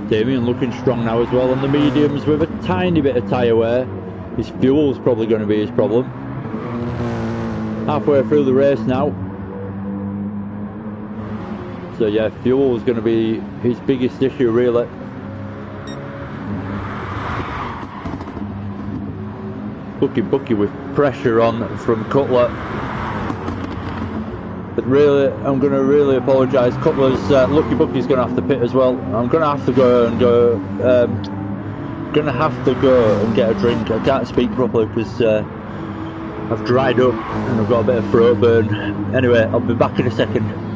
Damien looking strong now as well on the mediums with a tiny bit of tyre wear. His fuel's probably going to be his problem. Halfway through the race now. So yeah, fuel is going to be his biggest issue really. Bucky with pressure on from Cutler. But really, I'm going to really apologise. Cutler's Lucky Bucky's going to have to pit as well. I'm going to have to go and get a drink. I can't speak properly because I've dried up and I've got a bit of throat burn. Anyway, I'll be back in a second.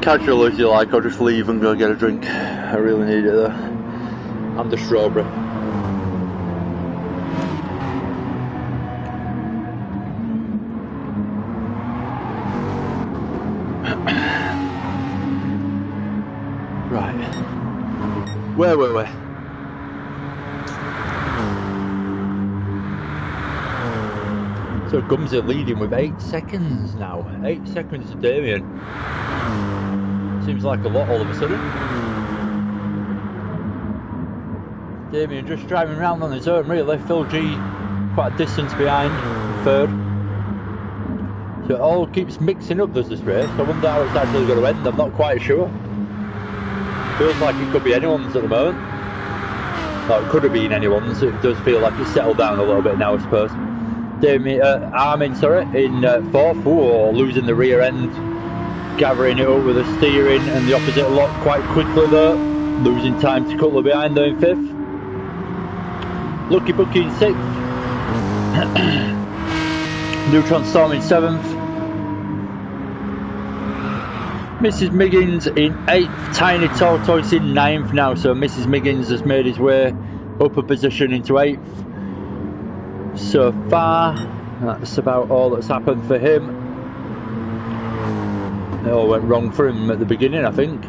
Casual as you like, I'll just leave and go get a drink. I really need it though. And the strawberry. Right. Where were we? So Gumsy leading with 8 seconds now. 8 seconds to Damien. Seems like a lot all of a sudden. Damien just driving around on his own really. Phil G quite a distance behind, third. So it all keeps mixing up, does this race. I wonder how it's actually going to end, I'm not quite sure. Feels like it could be anyone's at the moment. Well, it could have been anyone's. It does feel like it's settled down a little bit now, I suppose. Armin, in fourth, losing the rear end. Gathering it up with the steering and the opposite lock quite quickly though. Losing time to Cutler behind though in 5th. Lucky Bucky in 6th. Neutron Storm in 7th. Mrs. Miggins in 8th. Tiny Tortoise in 9th now. So Mrs. Miggins has made his way up a position into 8th. So far, that's about all that's happened for him. it all went wrong for him at the beginning, I think.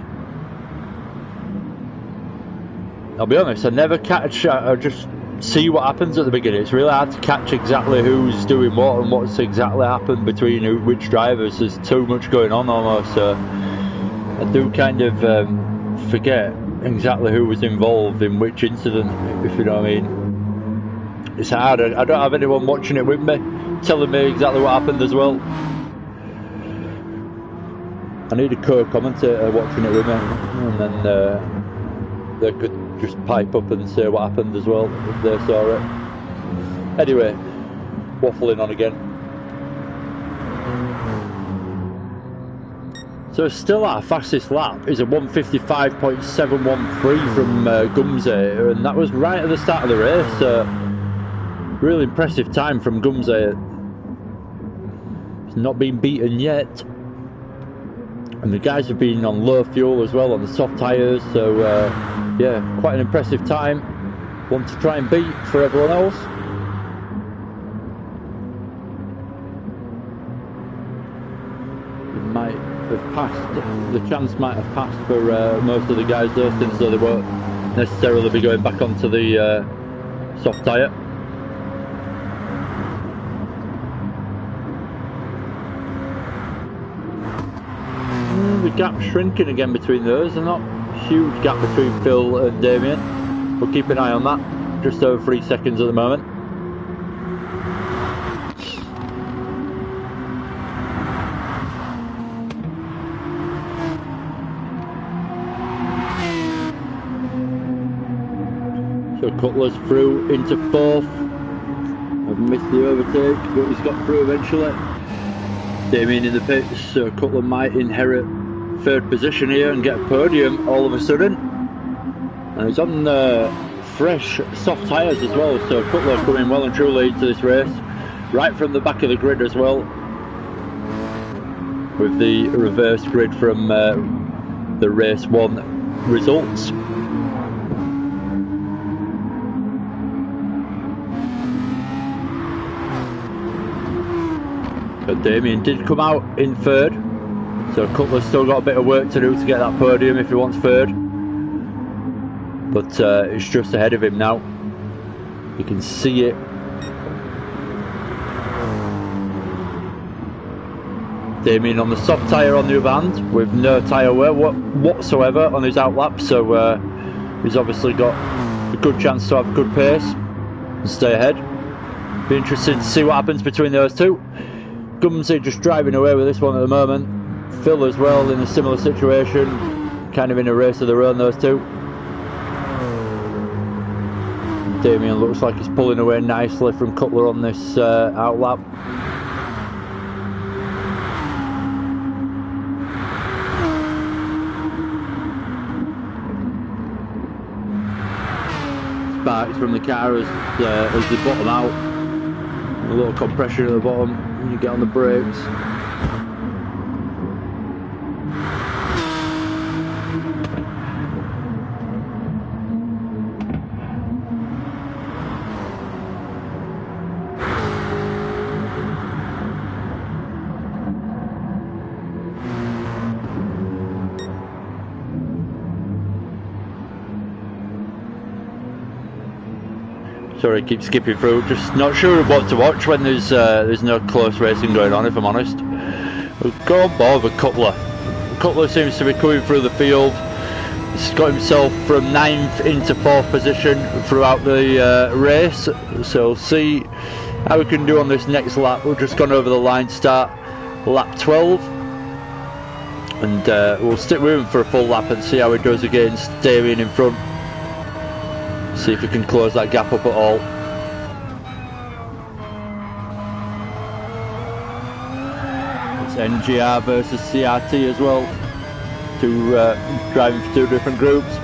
I'll be honest, I never catch, I just see what happens at the beginning. It's really hard to catch exactly who's doing what and what's exactly happened between which drivers. There's too much going on almost, so I do kind of forget exactly who was involved in which incident, if you know what I mean. It's hard. I don't have anyone watching it with me, telling me exactly what happened as well. I need a co-commentator watching it with me, and then they could just pipe up and say what happened as well if they saw it. Anyway, waffling on again. So still our fastest lap is a 155.713 from Gumsay, and that was right at the start of the race. Really impressive time from Gumsay. It's not been beaten yet. And the guys have been on low fuel as well, on the soft tyres, so yeah, quite an impressive time. One to try and beat for everyone else. It might have passed, the chance might have passed for most of the guys though, since they won't necessarily be going back onto the soft tyre. The gap's shrinking again between those, and not a huge gap between Phil and Damien. We'll keep an eye on that. Just over 3 seconds at the moment. So Cutler's through into fourth. I've missed the overtake, but he's got through eventually. Damien in the pits, so Cutler might inherit third position here and get a podium all of a sudden. And he's on fresh soft tyres as well, so Cutler coming well and truly into this race, right from the back of the grid as well, with the reverse grid from the race 1 results. But Damien did come out in third, so Cutler's still got a bit of work to do to get that podium if he wants third. But it's just ahead of him now. You can see it. Damien on the soft tyre on the other hand, with no tyre wear whatsoever on his outlap, so he's obviously got a good chance to have good pace and stay ahead. Be interesting to see what happens between those two. Gumsay just driving away with this one at the moment. Phil as well in a similar situation, kind of in a race of their own, those two. Damien looks like he's pulling away nicely from Cutler on this outlap. Sparks from the car as they bottom out. A little compression at the bottom when you get on the brakes. Sorry, I keep skipping through. Just not sure what to watch when there's no close racing going on, if I'm honest. We'll go on board with Cutler. Cutler seems to be coming through the field. He's got himself from 9th into 4th position throughout the race. So we'll see how we can do on this next lap. We've just gone over the line to start lap 12. And we'll stick with him for a full lap and see how he does against Damien in front. See if we can close that gap up at all. It's NGR versus CRT as well. Driving for 2 different groups.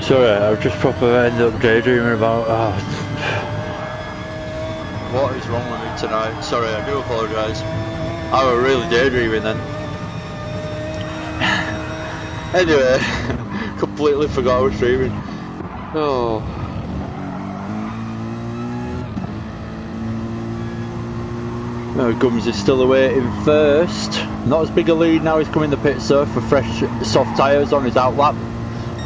Sorry, I've just proper ended up daydreaming about... What is wrong with me tonight? Sorry, I do apologise. I was really daydreaming then. Anyway, completely forgot I was streaming. Oh. Gums is still awaiting first. Not as big a lead now, he's coming the pit surf for fresh soft tyres on his out lap.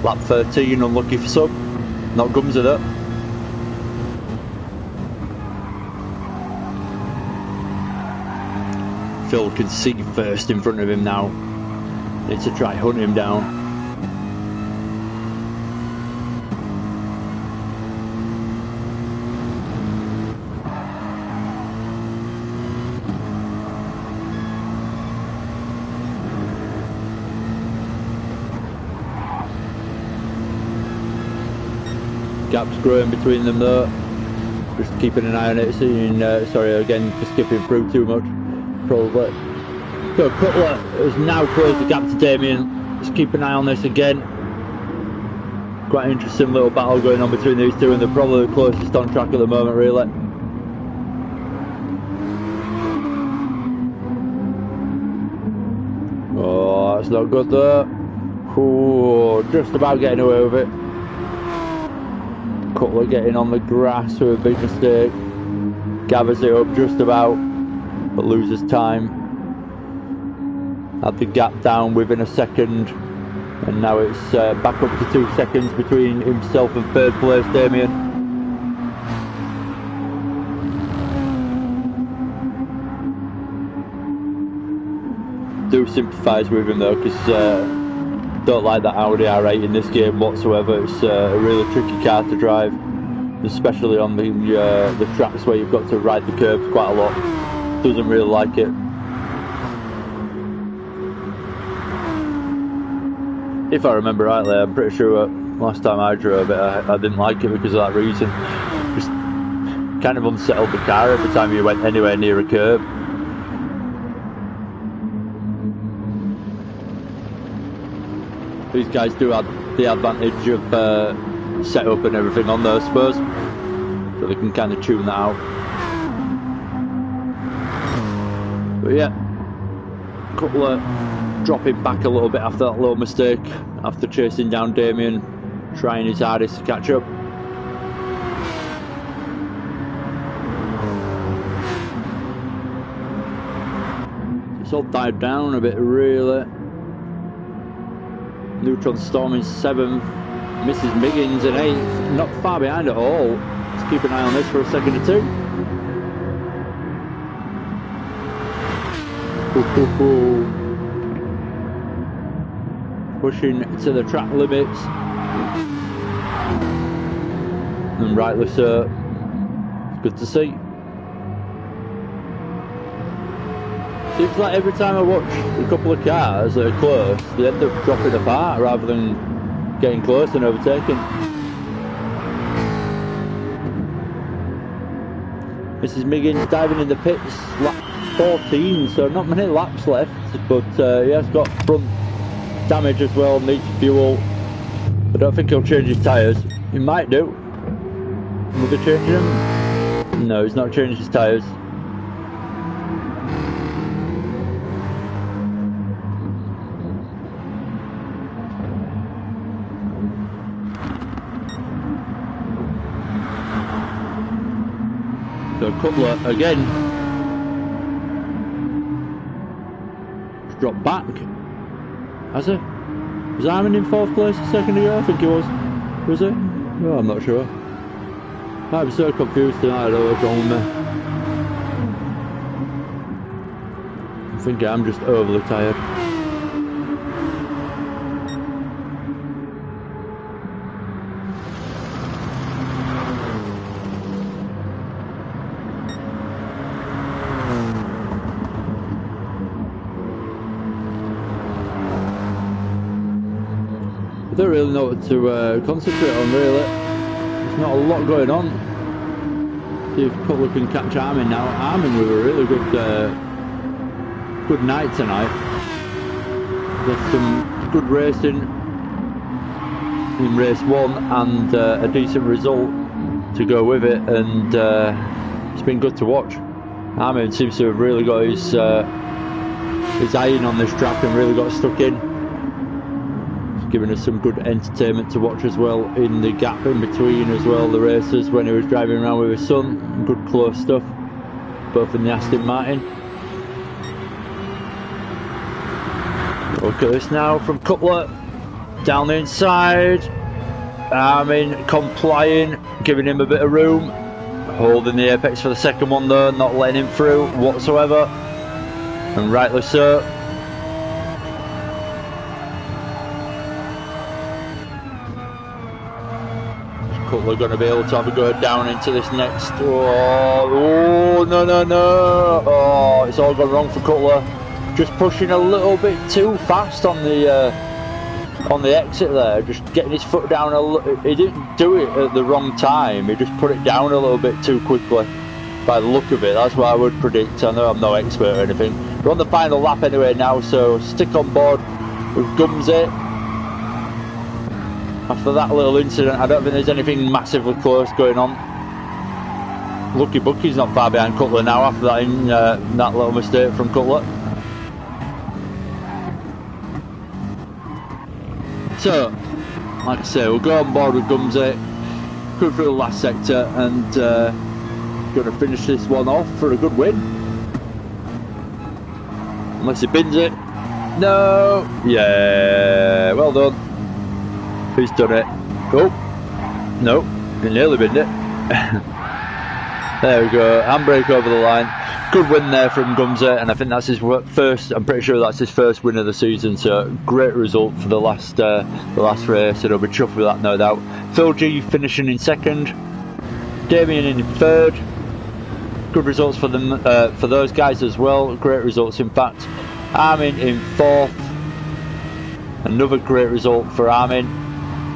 Lap 13, unlucky for sub. Not Gums with it. Phil can see first in front of him now. Needs to try hunt him down. Gaps growing between them though. Just keeping an eye on it, seeing, sorry again for skipping through too much, probably. So Cutler has now closed the gap to Damien. Just keep an eye on this again. Quite an interesting little battle going on between these two, and they're probably the closest on track at the moment really. Oh, that's not good though. Ooh, just about getting away with it. Cutler getting on the grass with a big mistake. Gathers it up just about, but loses time. Had the gap down within a second, and now it's back up to 2 seconds between himself and third place Damien. Do sympathise with him though, because don't like that Audi R8 in this game whatsoever. It's a really tricky car to drive, especially on the tracks where you've got to ride the curbs quite a lot. Doesn't really like it. If I remember rightly, I'm pretty sure last time I drove it, I didn't like it because of that reason. Just kind of unsettled the car every time you went anywhere near a curb. These guys do have the advantage of setup and everything on there, I suppose, so they can kind of tune that out. But yeah, Cutler dropping back a little bit after that little mistake, after chasing down Damien, trying his hardest to catch up. It's all died down a bit really. Neutron Storm in 7th, Mrs. Miggins in 8th, not far behind at all. Let's keep an eye on this for a second or two. Pushing to the track limits, and rightly so. It's good to see. Seems like every time I watch a couple of cars that are close, they end up dropping apart rather than getting close and overtaking. Mrs. Miggins diving in the pits, lap 14, so not many laps left, but he has got front damage as well, needs fuel. I don't think he'll change his tyres. He might do. Will they change them? No, he's not changed his tyres. So Cutler again. He's dropped back. Has he? Was Armin in 4th place a second ago? I think he was. Was it? Oh, I'm not sure. I'm so confused tonight, I don't know what's wrong with me. I think I'm just overly tired. I don't really know what to concentrate on really. There's not a lot going on. See if Cutler can catch Armin now. Armin with a really good good night tonight. There's some good racing. in race 1 and a decent result to go with it, and it's been good to watch. Armin seems to have really got his eye in on this track and really got stuck in. It's given us some good entertainment to watch as well in the gap in between as well, the races when he was driving around with his son. Good close stuff, both in the Aston Martin. Look at this now from Cutler, down the inside. Armin complying, giving him a bit of room, holding the apex for the second one though, not letting him through whatsoever, and rightly so. Is Cutler going to be able to have a go down into this next? Oh no no no! Oh, it's all gone wrong for Cutler. Just pushing a little bit too fast on the exit there, just getting his foot down a little. He didn't do it at the wrong time, he just put it down a little bit too quickly by the look of it. That's what I would predict. I know I'm no expert or anything. We're on the final lap anyway now, so stick on board with Gumsy. After that little incident, I don't think there's anything massively close going on. Lucky Bucky's not far behind Cutler now after that little mistake from Cutler. So, like I say, we'll go on board with Gumsy, go through the last sector, and going to finish this one off for a good win. Unless he bins it. No! Yeah, well done. Who's done it? Oh, no, he nearly binned it. There we go, handbrake over the line. Good win there from Gumsy, and I think that's his first. I'm pretty sure that's his first win of the season. So great result for the last race, and I'll be chuffed with that, no doubt. Phil G finishing in second, Damien in third. Good results for them, for those guys as well. Great results, in fact. Armin in fourth. Another great result for Armin.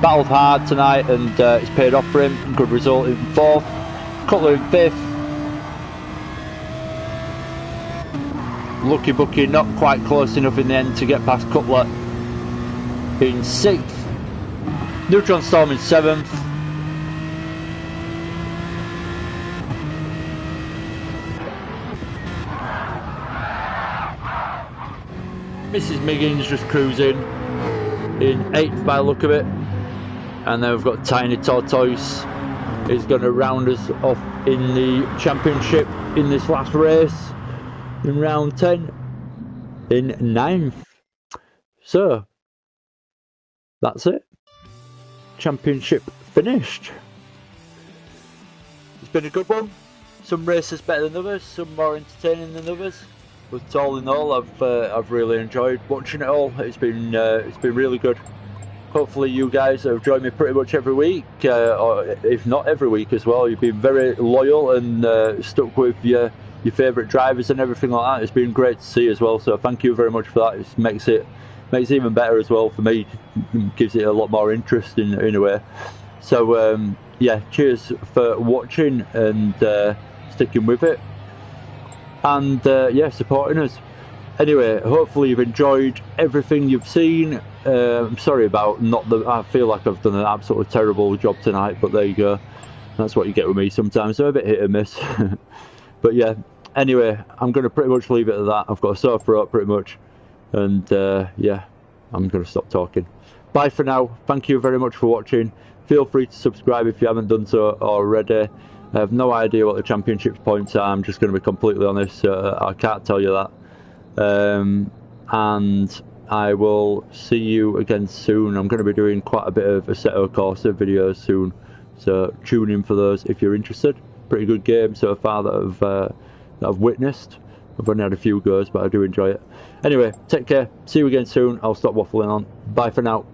Battled hard tonight, and it's paid off for him. Good result in fourth. Cutler in fifth. Lucky Bucky not quite close enough in the end to get past Cutler in sixth. Neutron Storm in seventh. Mrs. Miggins just cruising in eighth by the look of it. And then we've got Tiny Tortoise is going to round us off in the championship in this last race. In round 10 in 9th. So that's it. Championship finished. It's been a good one. Some races better than others, some more entertaining than others. But all in all, I've really enjoyed watching it all. It's been really good. Hopefully you guys have joined me pretty much every week, or if not every week as well. You've been very loyal and stuck with your favourite drivers and everything like that. It's been great to see as well, so thank you very much for that. It makes it even better as well for me. It gives it a lot more interest in a way. So yeah, cheers for watching and sticking with it, and yeah, supporting us. Anyway, hopefully you've enjoyed everything you've seen. I'm sorry about I feel like I've done an absolutely terrible job tonight, but there you go. That's what you get with me sometimes. I'm a bit hit and miss. But yeah, anyway, I'm going to pretty much leave it at that. I've got a sore throat pretty much, and yeah, I'm going to stop talking. Bye for now. Thank you very much for watching. Feel free to subscribe if you haven't done so already. I have no idea what the championship points are. I'm just going to be completely honest. I can't tell you that. And I will see you again soon. I'm going to be doing quite a bit of Assetto Corsa videos soon, so tune in for those if you're interested. Pretty good game so far that I've witnessed. I've only had a few goes, but I do enjoy it. Anyway, take care. See you again soon. I'll stop waffling on. Bye for now.